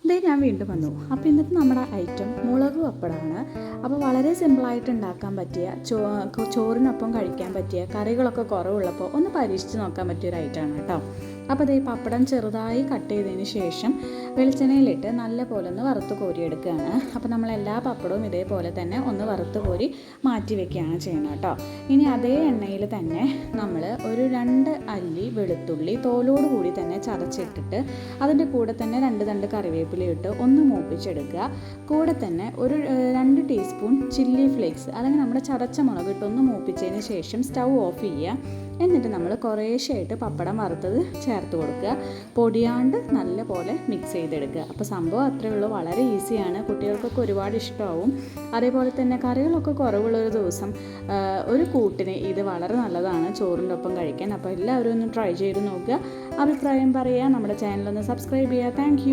ഇതേ ഞാൻ വീണ്ടും വന്നു. അപ്പോൾ ഇന്നത്തെ നമ്മുടെ ഐറ്റം മുളക് പപ്പടമാണ്. അപ്പോൾ വളരെ സിമ്പിളായിട്ട് ഉണ്ടാക്കാൻ പറ്റിയ ചോറിനൊപ്പം കഴിക്കാൻ പറ്റിയ കറികളൊക്കെ കുറവുള്ളപ്പോൾ ഒന്ന് പരീക്ഷിച്ച് നോക്കാൻ പറ്റിയൊരു ഐറ്റമാണ് കേട്ടോ. അപ്പോൾ ഇതേ പപ്പടം ചെറുതായി കട്ട് ചെയ്തതിന് ശേഷം വെളിച്ചെണ്ണയിലിട്ട് നല്ല പോലെ ഒന്ന് വറുത്ത് കോരിയെടുക്കുകയാണ്. അപ്പോൾ നമ്മൾ എല്ലാ പപ്പടവും ഇതേപോലെ തന്നെ ഒന്ന് വറുത്ത് കോരി മാറ്റി വെക്കുകയാണ് ചെയ്യുന്നത് കേട്ടോ. ഇനി അതേ എണ്ണയിൽ തന്നെ നമ്മൾ ഒരു 2 അല്ലി വെളുത്തുള്ളി തോലോട് കൂടി തന്നെ ചതച്ചിട്ടിട്ട് അതിൻ്റെ കൂടെ തന്നെ 2 തണ്ട് കറിവേപ്പില ഇട്ട് ഒന്ന് മൂപ്പിച്ചെടുക്കുക. കൂടെ തന്നെ ഒരു 2 ടീസ്പൂൺ ചില്ലി ഫ്ലേക്സ് അല്ലെങ്കിൽ നമ്മുടെ ചതച്ച മുളക് ഇട്ടൊന്ന് മൂപ്പിച്ചതിന് ശേഷം സ്റ്റൗ ഓഫ് ചെയ്യുക. എന്നിട്ട് നമ്മൾ കുറേശ്ശായിട്ട് പപ്പടം വറുത്തത് ചേർത്ത് കൊടുക്കുക. പൊടിയാണ്ട് നല്ല പോലെ മിക്സ് ചെയ്തെടുക്കുക. അപ്പോൾ സംഭവം അത്രയേ ഉള്ളൂ, വളരെ ഈസിയാണ്, കുട്ടികൾക്കൊക്കെ ഒരുപാട് ഇഷ്ടമാവും. അതേപോലെ തന്നെ കറികളൊക്കെ കുറവുള്ളൊരു ദിവസം ഒരു കൂട്ടിന് ഇത് വളരെ നല്ലതാണ് ചോറിൻ്റെ ഒപ്പം കഴിക്കാൻ. അപ്പോൾ എല്ലാവരും ഒന്ന് ട്രൈ ചെയ്ത് നോക്കുക, അഭിപ്രായം പറയുക, നമ്മുടെ ചാനലൊന്ന് സബ്സ്ക്രൈബ് ചെയ്യുക. താങ്ക്